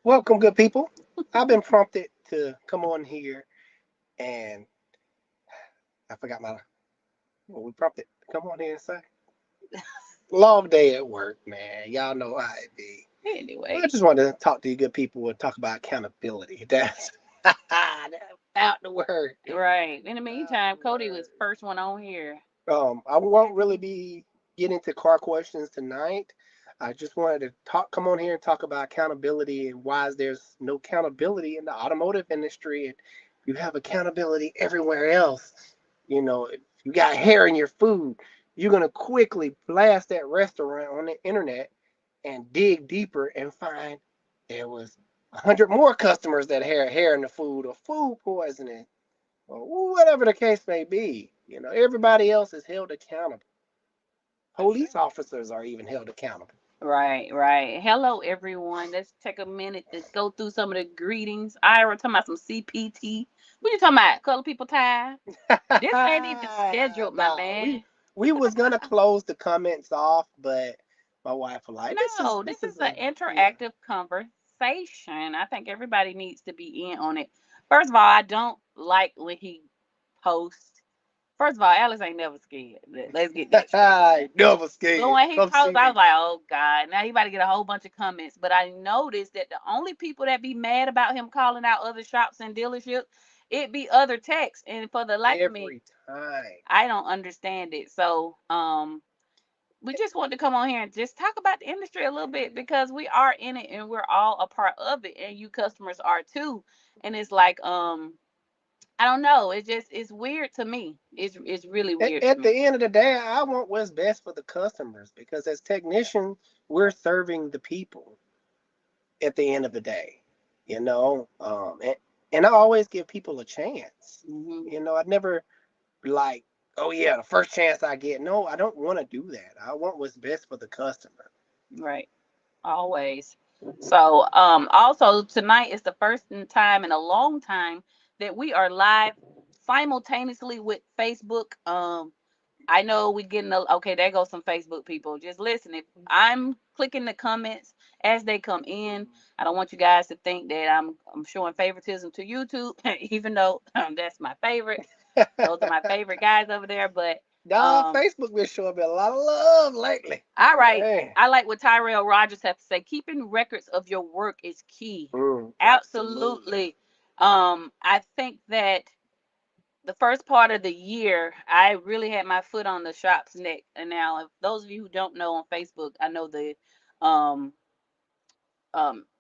Welcome, good people. I've been prompted to come on here, and I forgot my what we prompted to come on here and say. Long day at work, man. Y'all know how it be. I Anyway, just wanted to talk to you good people and talk about accountability. That's out the word. right. In the Out meantime, the Cody was word. first one on here. I won't really be getting to car questions tonight. I just wanted to come on here and talk about accountability and why there's no accountability in the automotive industry, and you have accountability everywhere else. If you got hair in your food, you're gonna quickly blast that restaurant on the internet and dig deeper and find there was 100 more customers that had hair in the food or food poisoning or whatever the case may be. Everybody else is held accountable. For sure. Police officers are even held accountable. Right, right. Hello, everyone. Let's take a minute to go through some of the greetings. Ira talking about some CPT. What you talking about? Color people time? This ain't even scheduled, my Nah, man. we was gonna close the comments off, but my wife was like, "This is No, this this is is a an yeah." interactive conversation. I think everybody needs to be in on it. First of all, I don't like when he posts. First of all, Alex ain't never scared. Let's get that straight. Never But scared. when he Come posts, see I was me. like, oh God, now he about to get a whole bunch of comments. But I noticed that the only people that be mad about him calling out other shops and dealerships, it be other techs. And for the life of me, Every time. I don't understand it. So we just want to come on here and just talk about the industry a little bit because we are in it and we're all a part of it and you customers are too. And it's like I don't know, it's weird to me. It's really weird to At me. the end of the day, I want what's best for the customers because as technicians, we're serving the people at the end of the day, and I always give people a chance. Hmm. I never like, oh yeah, the first chance I get. No, I don't want to do that. I want what's best for the customer. Right. Always. So, also tonight is the first time in a long time that we are live simultaneously with Facebook. I know we getting okay. There goes some Facebook people. Just listen. If I'm clicking the comments as they come in, I don't want you guys to think that I'm showing favoritism to YouTube, even though that's my favorite. Those are my favorite guys over there. But Nah, um, Facebook been showing me a lot of love lately. all right. Man. I like what Tyrell Rogers have to say. Keeping records of your work is key. Absolutely. Absolutely. I think that the first part of the year, I really had my foot on the shop's neck. And now, if those of you who don't know on Facebook, I know the um,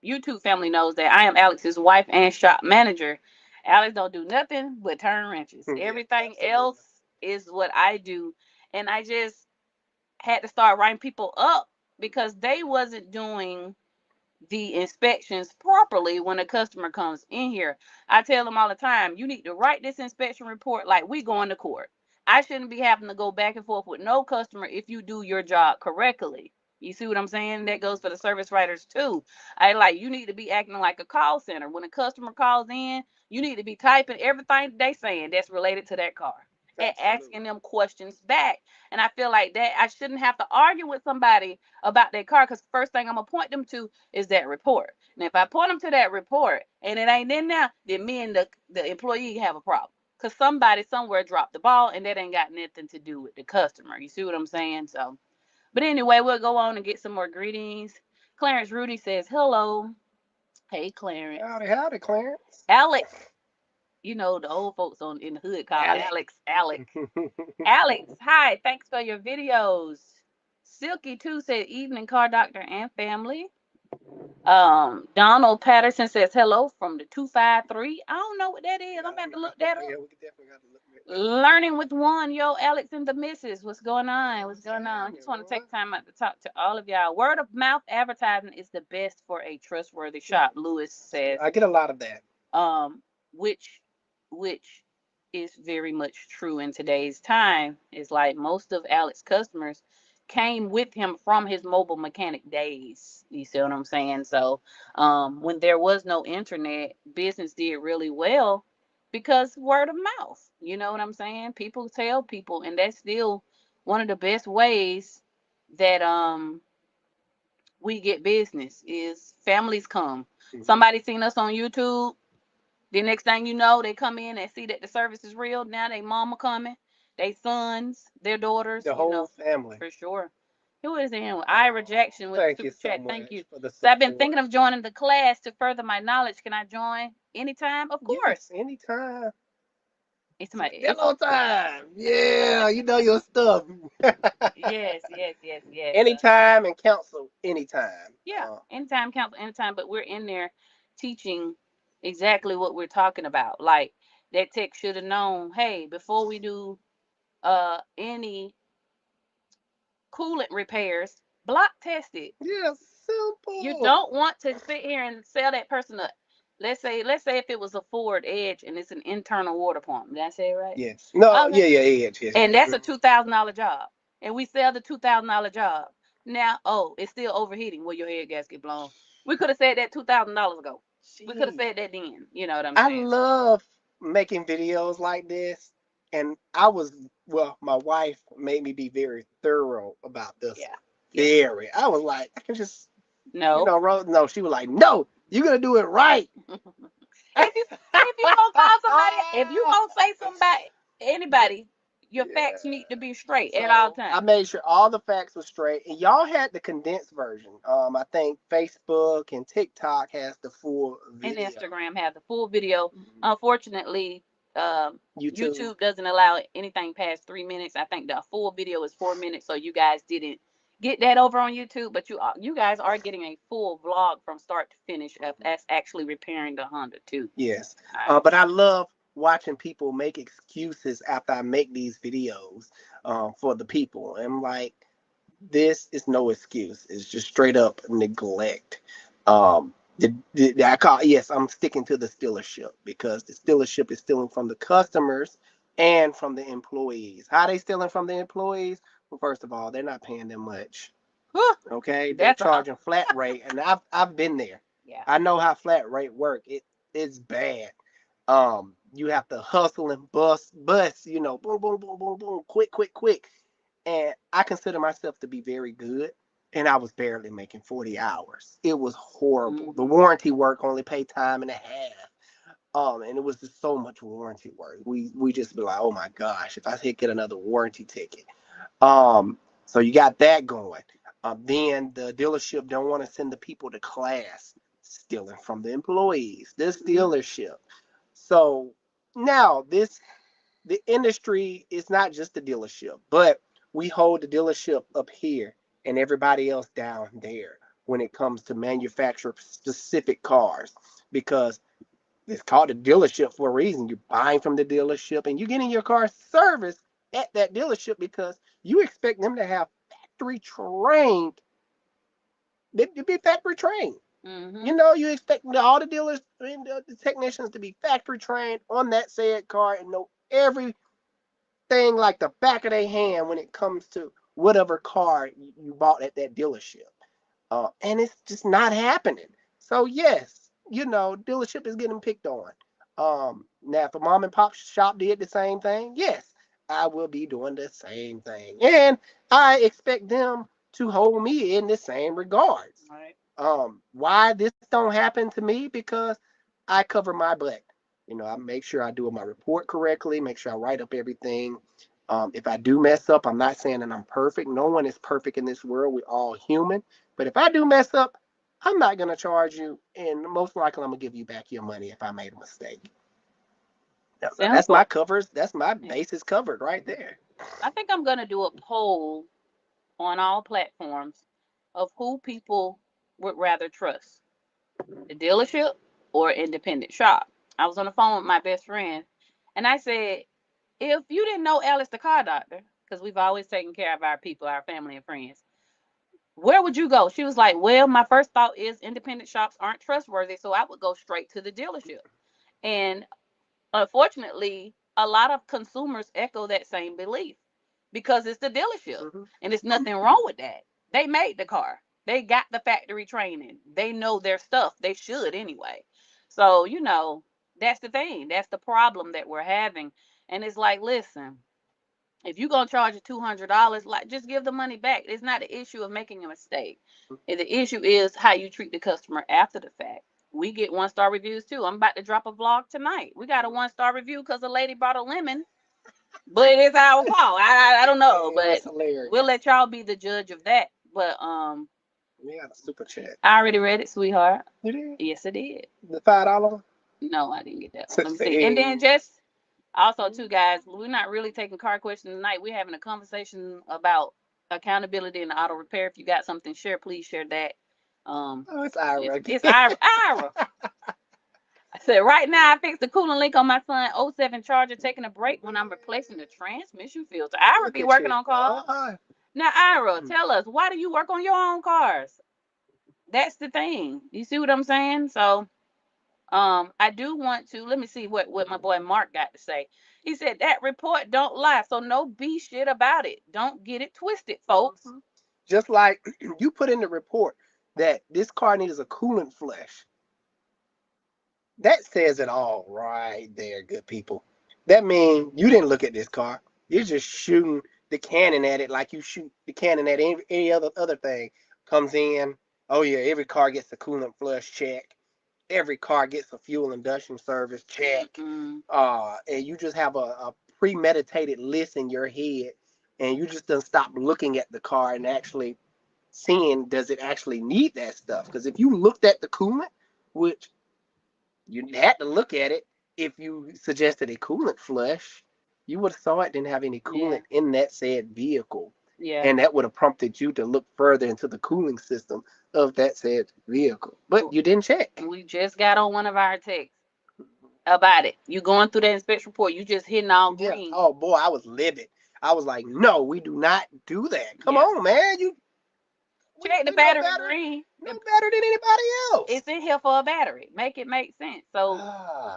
YouTube family knows that I am Alex's wife and shop manager. Alex don't do nothing but turn wrenches. Yeah, Everything else absolutely. is what I do, and I just had to start writing people up because they wasn't doing the inspections properly when a customer comes in here. I tell them all the time, you need to write this inspection report like we going to court. I shouldn't be having to go back and forth with no customer if you do your job correctly. You see what I'm saying? That goes for the service writers too. I like you need to be acting like a call center. When a customer calls in, you need to be typing everything they saying that's related to that car and asking Absolutely. them questions back. And I feel like that I shouldn't have to argue with somebody about their car because the first thing I'm gonna point them to is that report. And if I point them to that report and it ain't in there, then me and the employee have a problem. Because somebody somewhere dropped the ball and that ain't got nothing to do with the customer. You see what I'm saying? So, but anyway, we'll go on and get some more greetings. Clarence Rudy says, hello. Hey, Clarence. Howdy, howdy, Clarence. Alex, you know, the old folks on in the hood call Alex. Alex, Alex. Alex, hi, thanks for your videos. Silky too said evening car doctor and family. Donald Patterson says hello from the 253. I don't know what that is. I'm Yeah, about to look that yeah, up. we could definitely got to look at that up. Learning with one, yo, Alex and the missus. What's going on? What's What's going on? happening, Just want to boy? take time out to talk to all of y'all. Word of mouth advertising is the best for a trustworthy shop, Lewis says. I get a lot of that. Um, which which is very much true in today's time. Is like most of Alex's customers came with him from his mobile mechanic days. You see what I'm saying? So when there was no internet, business did really well because word of mouth. You know what I'm saying? People tell people, and that's still one of the best ways that we get business is families come. Mhm. Somebody seen us on YouTube. The next thing you know, they come in and see that the service is real. Now they mama coming, they sons, their daughters, The whole family. for sure. Who is in? Ira Jackson with the Thank you super so chat. Thank much you. for the So I've been support. thinking of joining the class to further my knowledge. Can I join anytime? Of Yes, course. anytime. It's It's my it's demo time. Yeah, you know your stuff. yes, yes, yes, yes. Anytime and counsel anytime. Yeah, anytime counts anytime, but we're in there teaching exactly what we're talking about. Like that tech should have known, hey, before we do any coolant repairs, block test it. Yeah, You simple. don't want to sit here and sell that person a let's say if it was a Ford Edge and it's an internal water pump. Did I say it right? Yes. No, Oh, yeah, yeah, yes, yes, and yes. that's a Mhm. $2,000 job. And we sell the $2,000 job. Now, oh, it's still overheating. Will your head gasket blown? We could have said that $2,000 ago. We could have Jeez. said that then. You know what I'm I saying? So love making videos like this. And well, my wife made me be very thorough about this. yeah, yeah. Very. I was like, I can just, No. no, she was like, no, you're going to do it right. If you gonna call somebody, if you gonna say somebody, anybody, your facts Yeah. need to be straight at all So I times. made sure all the facts were straight, and y'all had the condensed version. I think Facebook and TikTok has the full And video. Instagram have the full video. Mhm. Unfortunately, YouTube. YouTube doesn't allow anything past 3 minutes. I think the full video is 4 minutes, so you guys didn't get that over on YouTube. But you guys are getting a full vlog from start to finish of Mhm. us actually repairing the Honda too. Yes, All right. but I love watching people make excuses after I make these videos for the people. And I'm like, this is no excuse. It's just straight up neglect. I call yes, I'm sticking to the stealership because the stealership is stealing from the customers and from the employees. How they stealing from the employees? Well, first of all, they're not paying them much. Whew, Okay, they're that's a charging flat rate, and I've been there. yeah. I know how flat rate work. It's bad. You have to hustle and bust, boom, boom, boom, boom, boom, quick, quick, quick. And I consider myself to be very good, and I was barely making 40 hours. It was horrible. The Hmm. warranty work only paid time and a half. And it was just so much warranty work. We just be like, oh my gosh, if I could get another warranty ticket. So you got that going. Then the dealership don't want to send the people to class, stealing from the employees. This Hmm. dealership. So now the industry is not just the dealership, but we hold the dealership up here and everybody else down there when it comes to manufacturer specific cars because it's called a dealership for a reason. You're buying from the dealership and you're getting your car serviced at that dealership because you expect them to have factory trained, to be factory trained. Hmm. You expect all the dealers and the technicians to be factory trained on that said car and know everything like the back of their hand when it comes to whatever car you bought at that dealership. And it's just not happening. So yes, dealership is getting picked on. Now if a mom and pop shop did the same thing, yes, I will be doing the same thing, and I expect them to hold me in the same regards. All right. Why this don't happen to me? Because I cover my butt. I make sure I do my report correctly, make sure I write up everything. If I do mess up, I'm not saying that I'm perfect. No one is perfect in this world. We're all human. But if I do mess up, I'm not gonna charge you, and most likely I'm gonna give you back your money if I made a mistake. Now, that's my Simple. covers. That's my Yeah. bases covered right there. I think I'm gonna do a poll on all platforms of who people would rather trust, the dealership or independent shop. I was on the phone with my best friend and I said, if you didn't know Alice the car doctor, because we've always taken care of our people, our family and friends, where would you go? She was like, well, my first thought is independent shops aren't trustworthy, so I would go straight to the dealership. And unfortunately, a lot of consumers echo that same belief because it's the dealership Mm-hmm. and it's nothing wrong with that. They made the car, they got the factory training, they know their stuff. They should anyway. So, that's the thing. That's the problem that we're having. And it's like, listen, If you're gonna charge you $200, like just give the money back. It's not the issue of making a mistake. The issue is how you treat the customer after the fact. We get 1-star reviews too. I'm about to drop a vlog tonight. We got a 1-star review because a lady brought a lemon, but it's our fault. I don't know, Man, but that's hilarious. we'll let y'all be the judge of that. But We got a super chat. I already read it, sweetheart. You did? Yes, I did. The $5 No, I didn't get that one. one? Let me see. And then just also, too, Dang. guys, we're not really taking car questions tonight. We're having a conversation about accountability in the auto repair. If you got something, please share that. Oh, it's Ira again. It's Ira. Ira. I said, right now, I fixed the coolant leak on my son '07 Charger, taking a break when I'm replacing the transmission filter. Ira Look be at working you. on cars. Now, Ira, tell us, why do you work on your own cars? That's the thing. You see what I'm saying? So, I do want to let me see what my boy Mark got to say. He said that report don't lie, so no B shit about it. Don't get it twisted, folks. Just like you put in the report that this car needs a coolant flush. That says it all right there, good people. That means you didn't look at this car. You're just shooting the cannon at it like you shoot the cannon at any other thing. Comes in. Oh yeah, every car gets a coolant flush check. Every car gets a fuel induction service check. And you just have a premeditated list in your head, and you just don't stop looking at the car and actually seeing does it actually need that stuff. Because if you looked at the coolant, which you had to look at it, if you suggested a coolant flush, you would have saw it didn't have any coolant in that said vehicle. Yeah. And that would have prompted you to look further into the cooling system of that said vehicle. But you didn't check. We just got on one of our texts about it. You going through that inspection report, you just hitting all green. Yeah. Oh boy, I was livid. I was like, no, we do not do that. Come on, man. Check the battery green. No better than anybody else. It's in here for a battery. Make it make sense. So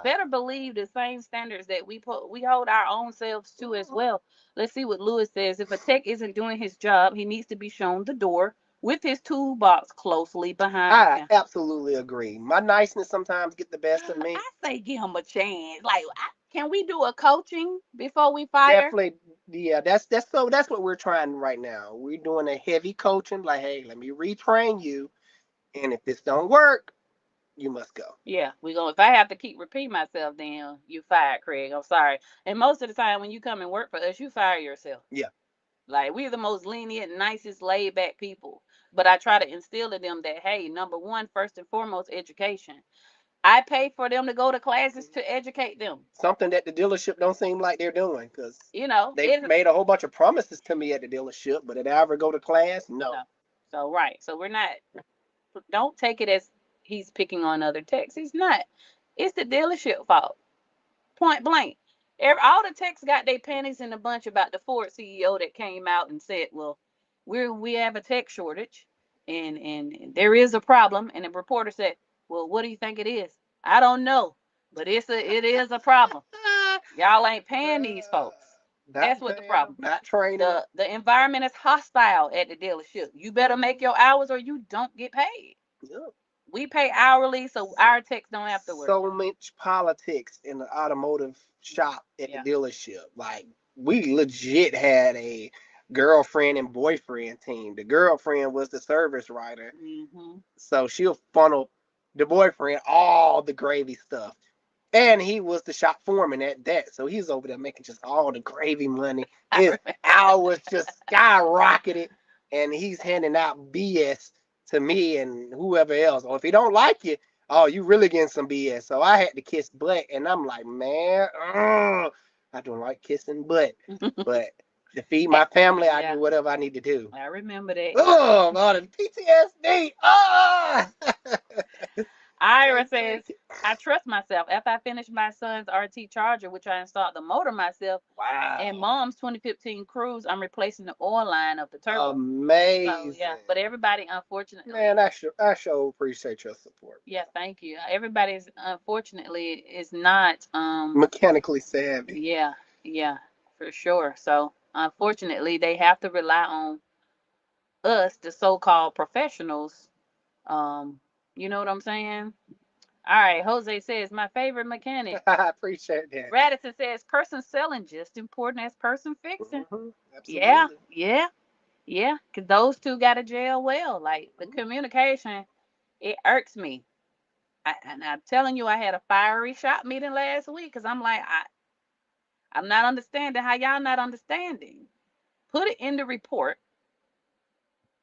better believe the same standards that we hold our own selves to as well. Let's see what Lewis says. If a tech isn't doing his job, he needs to be shown the door with his toolbox closely behind him. I absolutely agree. My niceness sometimes get the best of me. I say give him a chance. Like, can we do a coaching before we fire? Definitely, yeah. That's what we're trying right now. We're doing a heavy coaching. Like, hey, let me retrain you, and if this don't work, you must go. Yeah, we go. If I have to keep repeating myself, then you fired, Craig. I'm sorry. And most of the time, when you come and work for us, you fire yourself. Yeah. Like, we're the most lenient, nicest, laid back people. But I try to instill in them that, hey, number one, first and foremost, education. I pay for them to go to classes to educate them. Something that the dealership don't seem like they're doing, because they made a whole bunch of promises to me at the dealership, but did I ever go to class? No. So right. So we're not. Don't take it as he's picking on other techs. He's not. It's the dealership fault. Point blank. All the techs got their panties in a bunch about the Ford CEO that came out and said, well, we have a tech shortage and there is a problem. And the reporter said, well, what do you think it is? I don't know, but it is a problem. Y'all ain't paying these folks. That's what the problem. Not training. The environment is hostile at the dealership. You better make your hours or you don't get paid. Yep. We pay hourly, so our techs don't have to work. So much politics in the automotive shop at the dealership. Like, we legit had a girlfriend and boyfriend team. The girlfriend was the service writer. So she'll funnel the boyfriend all the gravy stuff. And he was the shop foreman at that. So he's over there making just all the gravy money. His hours just skyrocketed. And he's handing out BS to me and whoever else. Or if he don't like you, oh, you really getting some BS. So I had to kiss butt. And I'm like, man, I don't like kissing butt. But to feed my family, I do whatever I need to do. I remember that. Oh, God, PTSD. Ira says, I trust myself. After I finished my son's RT Charger, which I installed the motor myself, and mom's 2015 Cruise, I'm replacing the oil line of the turbo. Amazing. So, yeah, but everybody, unfortunately. Man, I sure appreciate your support. Yeah, thank you. Everybody's, unfortunately, is not mechanically savvy. Yeah, for sure. So, unfortunately, they have to rely on us, the so-called professionals. You know what I'm saying? All right. Jose says, my favorite mechanic. I appreciate that. Radisson says, person selling just important as person fixing. Yeah, Absolutely. yeah, yeah. Because those two got to gel well. Like the Mhm. communication, it irks me. And I'm telling you, I had a fiery shop meeting last week because I'm like, I'm not understanding how y'all not understanding. Put it in the report.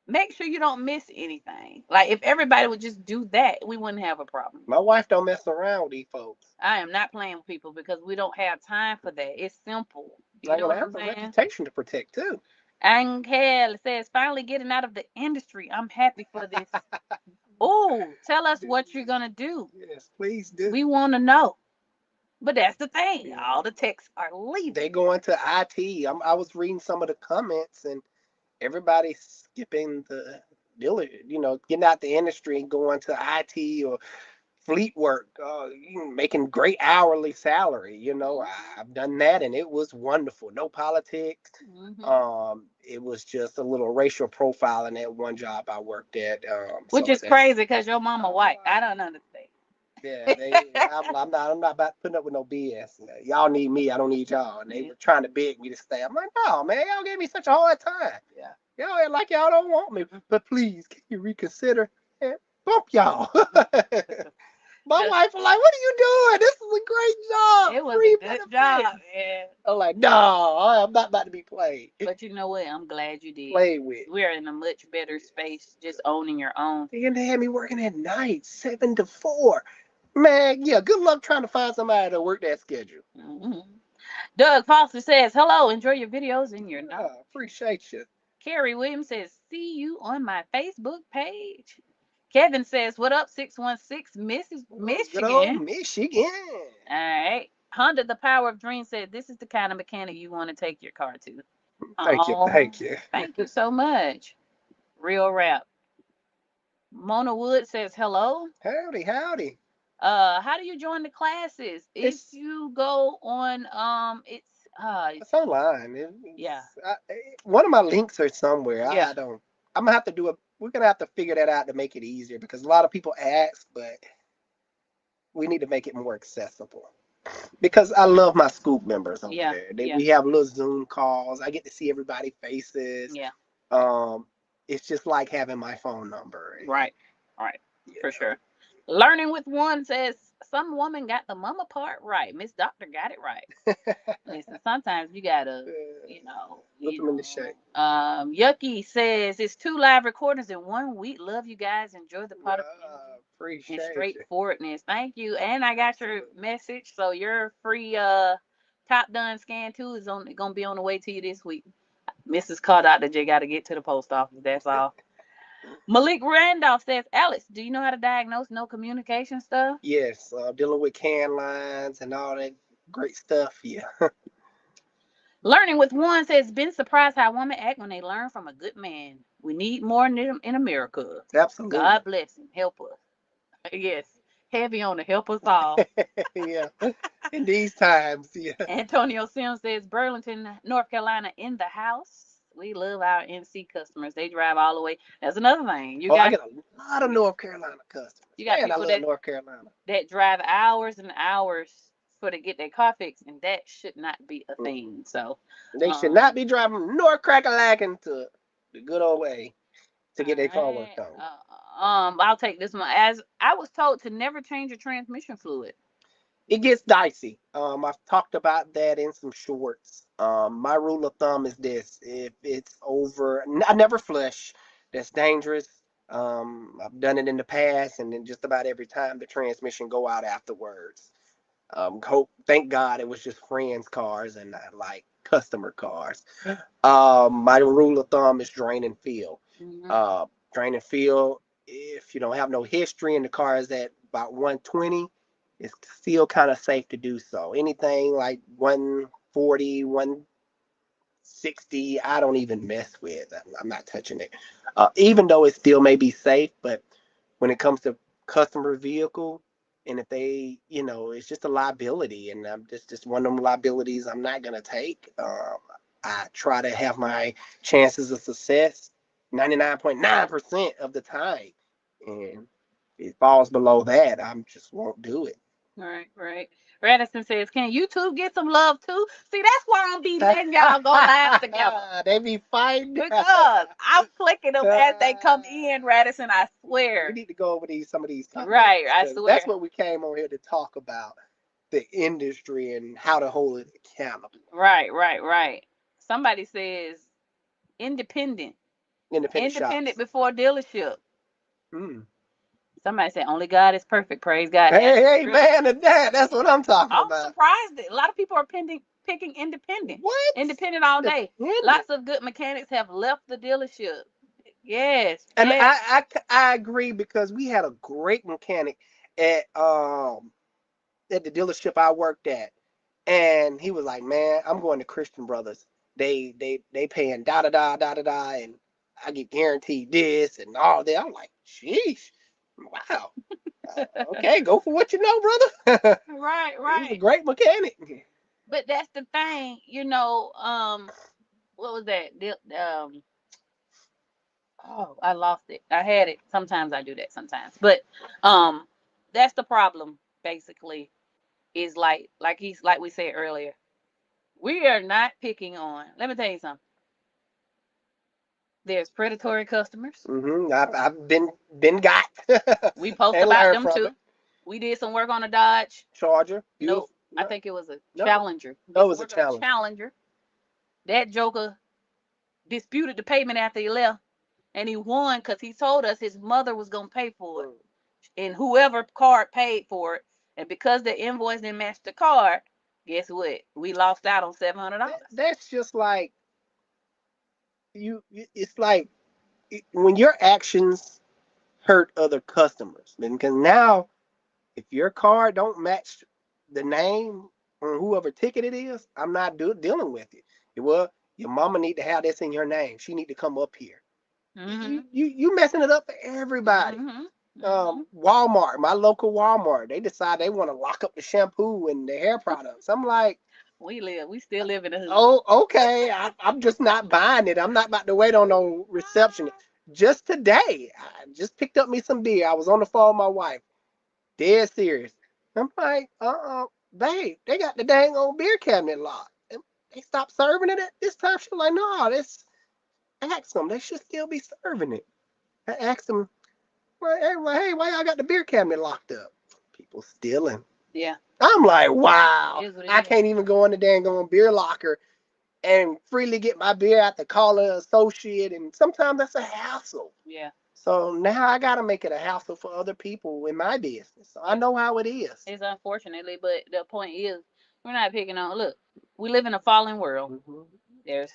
Make sure you don't miss anything. Like if everybody would just do that, we wouldn't have a problem. My wife don't mess around with these folks. I am not playing with people because we don't have time for that. It's simple. You Like, know well, I what I'm have a saying? reputation to protect too. Angel says, finally getting out of the industry. I'm happy for this. Oh, tell us what you're gonna do. Yes, please do. We want to know. But that's the thing. Yeah. All the techs are They leaving. go into IT. I was reading some of the comments, and everybody's skipping the dealer, getting out the industry and going to IT or fleet work, making great hourly salary. I've done that, and it was wonderful. No politics. Hmm. It was just a little racial profiling at one job I worked at. Which So is crazy because your mama white. I don't understand. yeah, I'm not about putting up with no BS. Y'all need me, I don't need y'all. And they Yeah. were trying to beg me to stay. I'm like, no, man, y'all gave me such a hard time. Yeah. Y'all act like y'all don't want me, but please, can you reconsider and bump y'all? My Just, wife was like, "What are you doing? This is a great job, it was a free good job, benefits." man. I'm like, "No, I'm not about to be played, But you know what? I'm glad you did. played with." We're in a much better space just owning your own. And they had me working at night, 7 to 4. Man, yeah, good luck trying to find somebody to work that schedule. Hmm. Doug Foster says, hello, enjoy your videos in your notes. Appreciate you. Carrie Williams says, see you on my Facebook page. Kevin says, what up, 616 Mrs. Good old Michigan? Michigan. All right. Honda, the Power of Dreams said, this is the kind of mechanic you want to take your car to. Thank you, Oh, thank you. thank you so much. Real rap. Mona Wood says, hello. Howdy, howdy. How do you join the classes? If It's you go on, it's online. yeah, One of my links are somewhere. yeah, I don't. I'm gonna have to do it. We're gonna have to figure that out to make it easier because a lot of people ask, but we need to make it more accessible. Because I love my Scoop members over yeah, there. yeah, We have little Zoom calls. I get to see everybody's faces. yeah. Um, it's just like having my phone number. Right, right, Yeah. for sure. Learning with one says some woman got the mama part right. Miss Doctor got it right. Listen, sometimes you gotta, you know, Put you them in the shape. know. Yucky says it's 2 live recordings in 1 week. Love you guys. Enjoy the pot of energy and Appreciate you. straightforwardness. Thank you. And I got your Absolutely. message. So your free top done scan too is on gonna be on the way to you this week. Mrs. Called out that you gotta get to the post office. That's all. Malik Randolph says, Alex, do you know how to diagnose no communication stuff? Yes, dealing with can lines and all that great stuff. Yeah, Learning with one says, been surprised how women act when they learn from a good man. We need more in America. absolutely. God bless him. Help us. Yes. Heavy on the help us all. Yeah, in these times, yeah. Antonio Sims says, Burlington, North Carolina in the house. We love our NC customers. They drive all the way. That's another thing. Oh, I get a lot of North Carolina customers. You got Man, I people love North Carolina. that drive hours and hours for to get their car fixed, and that should not be a Mm-mm. thing. So, They should um, not be driving North Cracker-lacking to the good old way to get their all car right. worked on. I'll take this one. As I was told to never change your transmission fluid. It gets dicey. I've talked about that in some shorts. My rule of thumb is this: if it's over, I never flush. That's dangerous. I've done it in the past, and then just about every time the transmission go out afterwards. Thank God it was just friends' cars and not like customer cars. My rule of thumb is drain and fill. Hmm. Uh, Drain and fill. If you don't have no history and the car is at about 120, it's still kind of safe to do so. Anything like 140, 160, I don't even mess with. I'm not touching it. Even though it still may be safe, but when it comes to customer vehicle, and if they, it's just a liability, and I'm just one of them liabilities I'm not gonna take. I try to have my chances of success 99.9% of the time, and falls below that, I just won't do it. Right, right. Radisson says, "Can YouTube get some love too?" See, that's why I'm be letting y'all go live together They be fighting. because I'm clicking them as they come in. Radisson, I We swear. need to go over some of these topics Right, I because that's swear. what we came on here to talk about, the industry and how to hold it accountable. Right, right, right. Somebody says independent, Independent independent shops. before dealership. Mm. Somebody said only God is perfect. Praise God. That's Hey, true. man, and that's what I'm talking I'm about. surprised that a lot of people are picking independent, What? independent all day. Independent. Lots of good mechanics have left the dealership. Yes, And yes. I agree because we had a great mechanic at at the dealership I worked at, and he was like, "Man, I'm going to Christian Brothers. They paying da da da da da da, and I get guaranteed this and all that." I'm like, "Sheesh, wow, okay, go for what you know, brother." Right, He's a right. great mechanic. But that's the thing, what was that? Oh, I lost it. I had it. Sometimes I do that sometimes. But um that's the problem basically is like we said earlier. We are not picking on. Let me tell you something. There's predatory customers. I've been got We post and about learned them from it. too. We did some work on a Dodge. Charger, Nope. you I no think it was a no, Challenger. We did that some was a work on a challenge. Challenger. That joker disputed the payment after he left. And he won because he told us his mother was gonna pay for it, Mm. and whoever card paid for it, and because the invoice didn't match the card, guess what? We lost out on $700. That's just like it's like when your actions hurt other customers, because now if your car don't match the name on whoever ticket it is, I'm not dealing with it. Well, your mama need to have this in your name. She need to come up here. Mhm. You messing it up for everybody. Mhm. Mhm. Walmart, my local Walmart, they decide they want to lock up the shampoo and the hair products. I'm like, We still live in the hood. oh, okay. I'm just not buying it. I'm not about to wait on no reception. Just today, I just picked up me some beer. I was on the phone with my wife. Dead serious. I'm like, babe, they got the dang old beer cabinet locked. And they stopped serving it at this time. She's like, no, this, ask them. They should still be serving it. I asked them, hey, why y'all got the beer cabinet locked up? People stealing. Yeah. I'm like, It wow. is what it I is. can't even go in the dang on beer locker and freely get my beer at the call an associate. And sometimes that's a hassle. Yeah. So now I got to make it a hassle for other people in my business. So I Yeah. know how it is. It's unfortunately, but the point is, we're not picking on. Look, we live in a fallen world. Mm-hmm. There's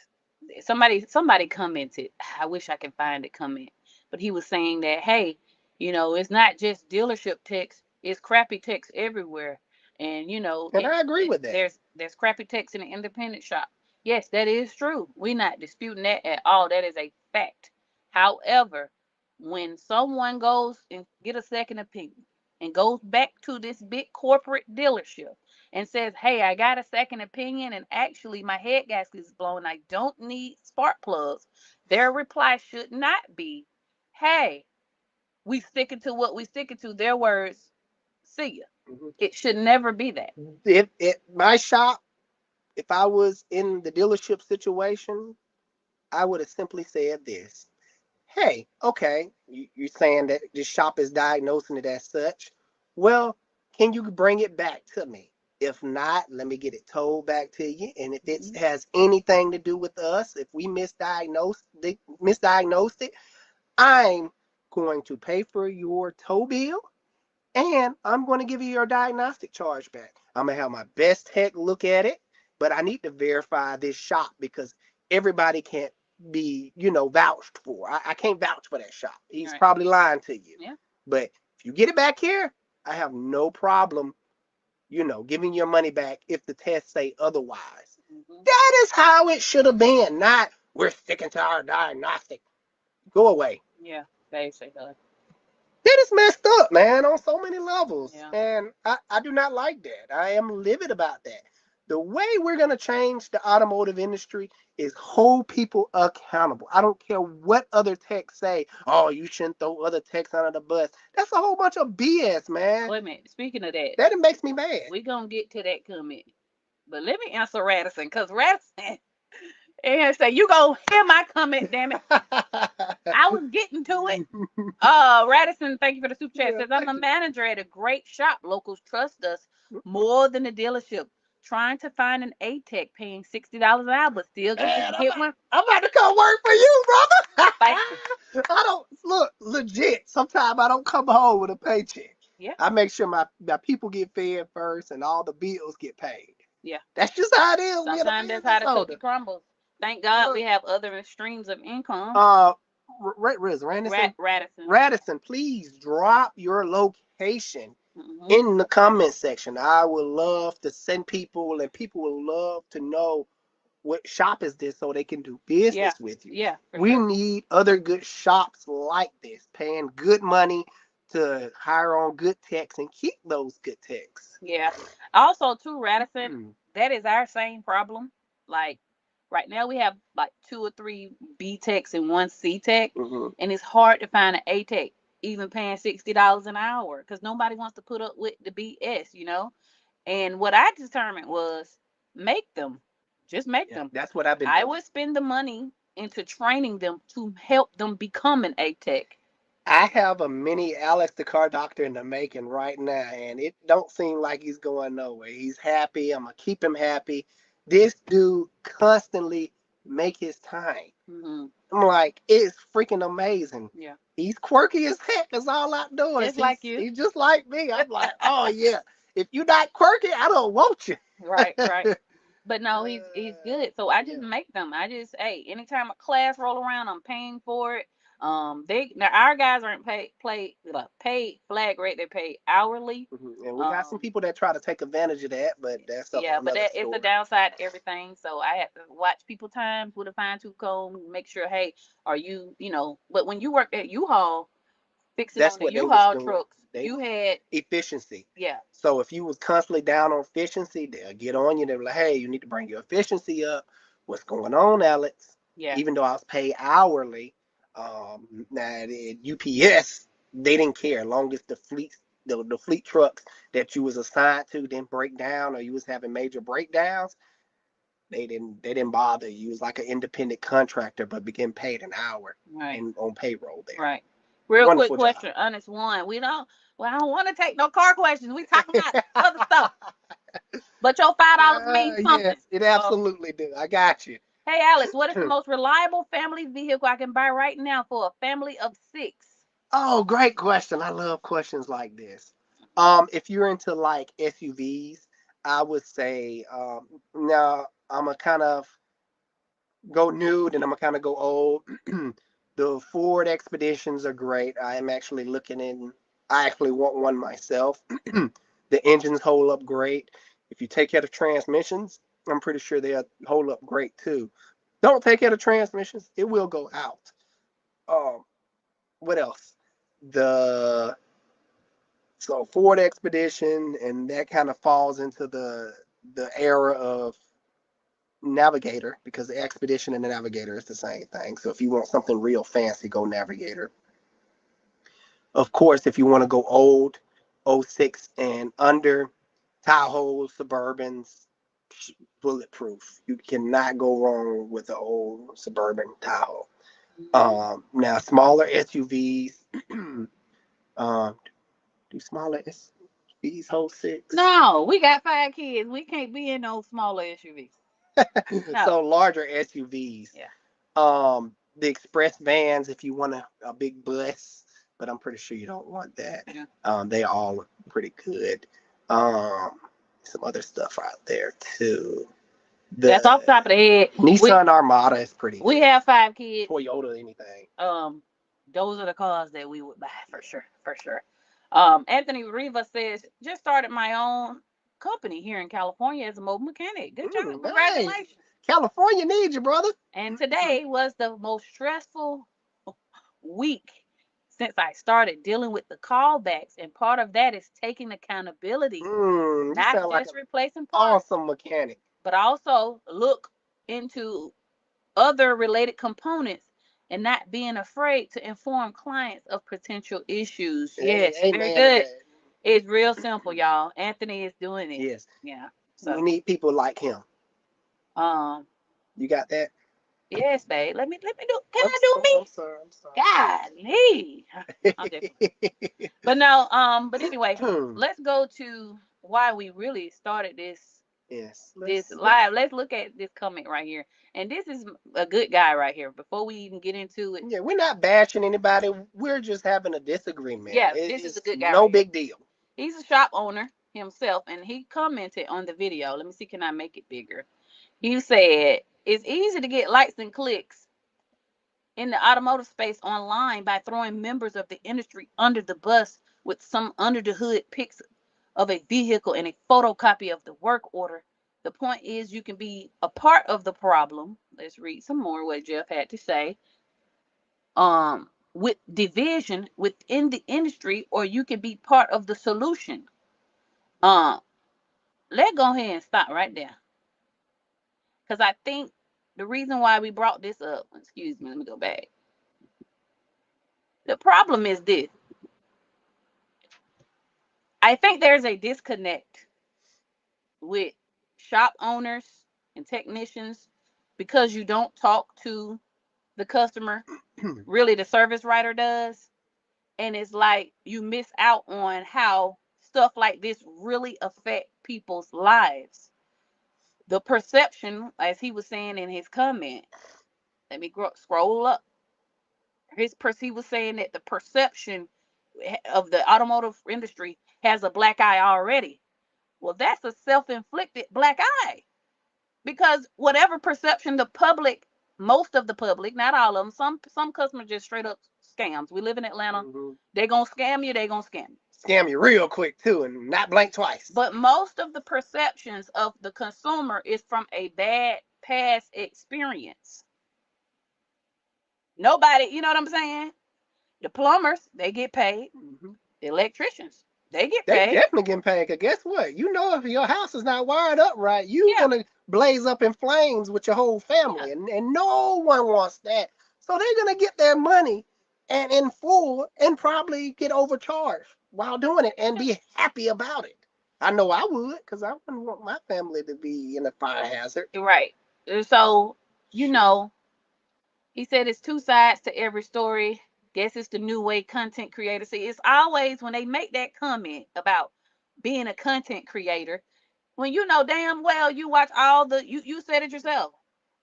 somebody commented. I wish I can find it comment, but he was saying that hey, it's not just dealership techs, it's crappy techs everywhere, and And I agree with that. there's crappy techs in the independent shop. Yes, that is true. We're not disputing that at all. That is a fact. However, when someone goes and get a second opinion and goes back to this big corporate dealership and says, "Hey, I got a second opinion, and actually my head gasket is blown. I don't need spark plugs." Their reply should not be, "Hey, we sticking to what we sticking to." Their words, "See ya." Mhm. It should never be that. If my shop, if I was in the dealership situation, I would have simply said this. Hey, okay, you're saying that this shop is diagnosing it as such. Well, can you bring it back to me? If not, let me get it told back to you. And if it Mhm. has anything to do with us, if we misdiagnosed it, I'm going to pay for your tow bill and I'm going to give you your diagnostic charge back. I'm going to have my best tech look at it, but I need to verify this shop because everybody can't be, vouched for. I can't vouch for that shop. All He's right. probably lying to you. Yeah. But if you get it back here, I have no problem, giving your money back if the tests say otherwise. Mhm. That is how it should have been, not we're sticking to our diagnostic. Go away. Yeah. Basically. That is messed up, man, on so many levels. Yeah. And I do not like that. I am livid about that. The way we're going to change the automotive industry is hold people accountable. I don't care what other techs say. Oh, you shouldn't throw other techs under the bus. That's a whole bunch of BS, man. Wait a minute. Speaking of that, That makes me mad. we're going to get to that comment. But let me answer Radisson, because Radisson, and say, you go hear my comment, damn it. I was getting to it. Radisson, thank you for the super chat. Yeah, Says, I'm a manager at a great shop. Locals trust us more than the dealership. Trying to find an A-Tech paying $60 an hour, but still man, can't get one. I'm about to come work for you, brother. Thank you. I don't look legit. Sometimes I don't come home with a paycheck. Yeah, I make sure my people get fed first and all the bills get paid. yeah. That's just how it is being a Sometimes that's how business the cookie owner. crumbles. Thank God Look, we have other streams of income. uh, Radisson, Radisson. Radisson, please drop your location Hmm. in the comment section. I would love to send people, and people would love to know what shop is this so they can do Yeah, business with you. yeah, for We sure. need other good shops like this, paying good money to hire on good techs and keep those good techs. Yeah. Also, too, Radisson, that is our same problem. Like, right now we have like 2 or 3 B techs and 1 C tech, Mm-hmm. and it's hard to find an A tech, even paying $60 an hour, because nobody wants to put up with the BS, you know? And what I determined was make them, just make Yeah, them. that's what I've been I doing. would spend the money into training them to help them become an A tech. I have a mini Alex the car doctor in the making right now, and it don't seem like he's going nowhere. He's happy. I'm gonna keep him happy. This dude constantly make his time. Hmm. I'm like, it's freaking amazing. Yeah. He's quirky as heck. That's all I'm doing. Just like you. He's just like me. I'm like, oh yeah. If you're not quirky, I don't want you. Right, right. But no, he's good. So I just Yeah. make them. I just, hey, anytime a class roll around, I'm paying for it. They now our guys aren't paid flag rate. They pay hourly. And we got some Um, people that try to take advantage of that, but that's a yeah, whole but nother that it's a story. downside to everything. So I have to watch people times with a fine tooth comb, make sure, hey, are you, but when you worked at U-Haul fixing That's on the what they was U-Haul doing. trucks, They you had, efficiency. yeah, So if you was constantly down on efficiency, they'll get on you. They're like, hey, you need to bring your efficiency up. What's going on, Alex? yeah, Even though I was paid hourly, now at UPS, they didn't care. As long as the fleet trucks that you was assigned to didn't break down or you was having major breakdowns, they didn't bother. You was like an independent contractor, but began paid an hour right. and on payroll there. Right. Real quick Wonderful job. question, honest one. Well, I don't want to take no car questions. We talking about other stuff. But your $5 means something. Yes, it Um, absolutely do. I got you. hey Alex, what is the most reliable family vehicle I can buy right now for a family of 6? Oh, great question. I love questions like this. If you're into like SUVs, I would say now I'm gonna kind of go new, and I'm gonna kind of go old. The Ford Expeditions are great. I am actually looking in. I actually want one myself. The engines hold up great. If you take care of transmissions, I'm pretty sure they'll hold up great too. Don't take care of transmissions, it will go out. Um, what else? The So Ford Expedition, and that kind of falls into the era of Navigator because the Expedition and the Navigator is the same thing. So if you want something real fancy, go Navigator. Of course, if you want to go old, '06 and under, Tahoe, Suburbans, bulletproof. You cannot go wrong with the old Suburban Tahoe. Now smaller SUVs, um, do smaller SUVs hold six? No, we got 5 kids. We can't be in those smaller SUVs. No. So larger SUVs. Yeah. The express vans if you want a big bus, but I'm pretty sure you don't want that. Yeah. They all look pretty good. Um, some other stuff out there too. That's The off the top of the head. We Nissan Armada is pretty we good. have 5 kids. Toyota, anything. Um, those are the cars that we would buy for sure, for sure. Anthony Riva says, just started my own company here in California as a mobile mechanic. Good job, Nice. congratulations. California needs you, brother. And today was the most stressful week since I started dealing with the callbacks. And part of that is taking accountability, You not sound like just an replacing parts, awesome mechanic. but also look into other related components and not being afraid to inform clients of potential issues. Hey, Yes, very amen to good. that. It's real simple, y'all. Anthony is doing it. Yes, Yeah. we So, need people like him. um, You got that? yes, babe. Let me do. Can I do I'm me? sorry. I'm Golly. I'm joking. sorry. But no. But anyway, let's go to why we really started Yes. this live. Let's look at this comment right here. And this is a good guy right here. Before we even get into it, Yeah, we're not bashing anybody. We're just having a disagreement. yeah, this is a It's good guy no right here. big deal. He's a shop owner himself, and he commented on the video. Let me see, can I make it bigger? He said, it's easy to get likes and clicks in the automotive space online by throwing members of the industry under the bus with some under the hood pics of a vehicle and a photocopy of the work order. The point is, you can be a part of the problem. Let's read some more what Jeff had to say. With division within the industry, or you can be part of the solution. Um, let's go ahead and stop right there. Because I think the reason why we brought this up, excuse me, let me go back. The problem is this. I think there's a disconnect with shop owners and technicians because you don't talk to the customer. Really, the service writer does. And it's like you miss out on how stuff like this really affect people's lives. The perception, as he was saying in his comment, let me scroll up. He was saying that the perception of the automotive industry has a black eye already. Well, that's a self-inflicted black eye, because whatever perception the public, most of the public, not all of them, some customers just straight up scams. We live in Atlanta. They're gonna scam you. They're gonna scam you. Scam you real quick too, and not blink twice. But most of the perceptions of the consumer is from a bad past experience. Nobody, you know what I'm saying? The plumbers, they get paid. The electricians, they get They paid. definitely getting paid. Cause guess what? You know, if your house is not wired up right, you're gonna blaze up in flames with your whole family, and no one wants that. So they're gonna get their money and in full, and probably get overcharged while doing it, and be happy about it. I know I would, cause I wouldn't want my family to be in a fire hazard. Right. So, you know, he said it's two sides to every story. Guess it's the new way content creators see. It's always when they make that comment about being a content creator, when you know damn well you watch all the you said it yourself.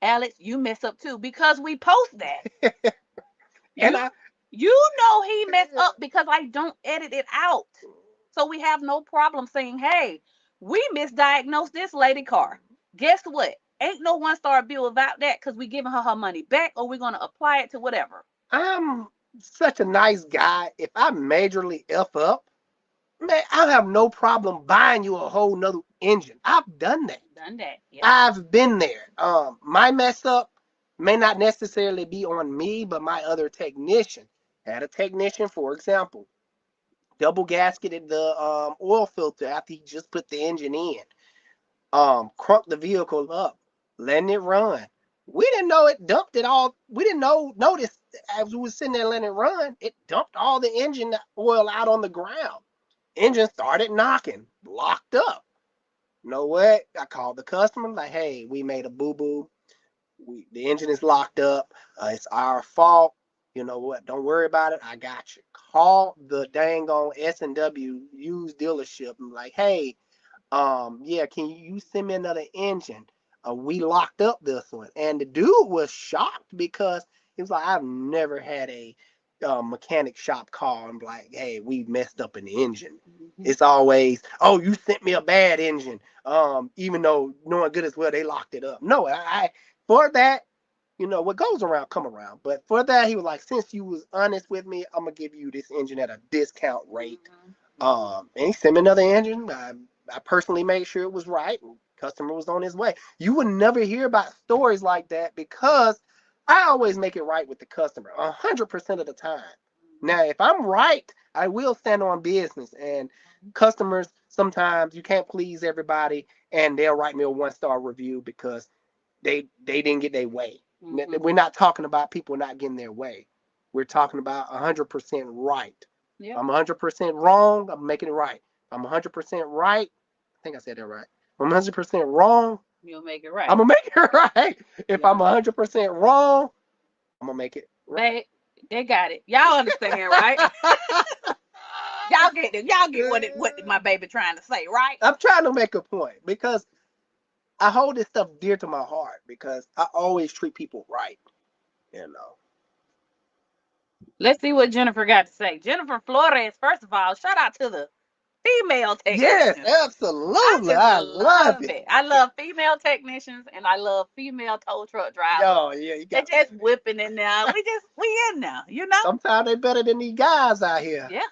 Alex, you mess up too because we post that. And You know he messed up because I don't edit it out. So we have no problem saying, hey, we misdiagnosed this lady car. Guess what? Ain't no one-star bill without that, because we giving her money back, or we're going to apply it to whatever. I'm such a nice guy. If I majorly F up, man, I have no problem buying you a whole nother engine. I've done that. Yeah. I've been there. My mess up may not necessarily be on me, but my other technician. Had a technician, for example, double gasketed the oil filter after he just put the engine in. Crunked the vehicle up, letting it run. We didn't know it dumped it all. We didn't notice as we was sitting there letting it run, it dumped all the engine oil out on the ground. Engine started knocking, locked up. You know what? I called the customer, like, hey, we made a boo-boo. The engine is locked up. It's our fault. You know what? Don't worry about it. I got you. Call the dang on S&W used dealership and like, hey, yeah, can you send me another engine? We locked up this one. And the dude was shocked because he was like, I've never had a mechanic shop call and be like, hey, we messed up an engine. It's always, oh, you sent me a bad engine. Even though knowing good as well they locked it up. No, I for that, you know, what goes around come around. But for that, he was like, since you was honest with me, I'm gonna give you this engine at a discount rate. And he sent me another engine. I personally made sure it was right, and customer was on his way. You would never hear about stories like that because I always make it right with the customer 100% of the time. Now, if I'm right, I will stand on business. And customers, sometimes you can't please everybody, and they'll write me a 1-star review because they didn't get their way. Mm-hmm. We're not talking about people not getting their way. We're talking about 100% right. If Yep. I'm 100% wrong, I'm making it right. If I'm 100% right, I think I said that right. If I'm 100% wrong, You'll make it I'm right. gonna make it right. If I'm Yeah. 100% wrong, I'm gonna make it right. They got it. Y'all understand, right? Y'all get it. Y'all get what my baby trying to say, right? I'm trying to make a point because I hold this stuff dear to my heart because I always treat people right. You know. Let's see what Jennifer got to say. Jennifer Flores, first of all, shout out to the female Yes, technicians. I absolutely. just I love love it. it. I love female technicians and I love female tow truck drivers. Oh yeah, you They're got. just whipping in there. We in there, you know? Sometimes they better than these guys out here. Yeah.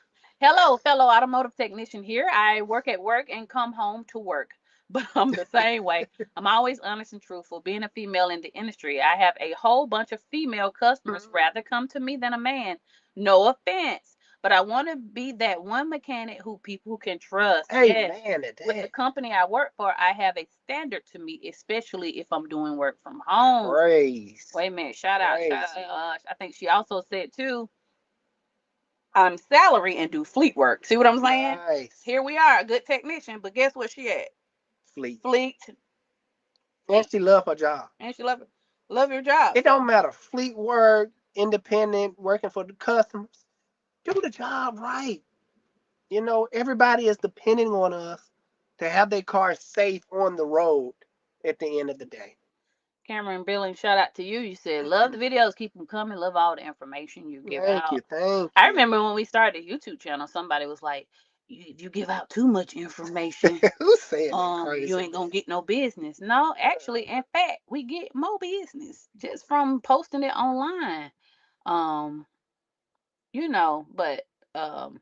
Hello, fellow automotive technician here. I work at work and come home to work. But I'm the same way. I'm always honest and truthful. Being a female in the industry, I have a whole bunch of female customers rather come to me than a man. No offense. But I want to be that one mechanic who people can trust. Yes. Amen to With the that. company I work for, I have a standard to meet, especially if I'm doing work from home. Praise, Wait a minute. Shout out. Shout praise. out. I think she also said too, I'm salary and do fleet work. See what I'm saying? Nice. Here we are, a good technician, but guess what she at? Fleet. Fleet, And fleet, she love her job. and she love your job. It So don't matter. Fleet work, independent, working for the customers. Do the job right. You know, everybody is depending on us to have their cars safe on the road at the end of the day. Cameron Billing, shout out to you. You said love the videos, keep them coming, love all the information you give Thank you, out. thank I you. remember when we started a YouTube channel, somebody was like, you give out too much information. Who's saying that You ain't gonna craziness? get no business. No, actually, in fact, we get more business just from posting it online. Um, but um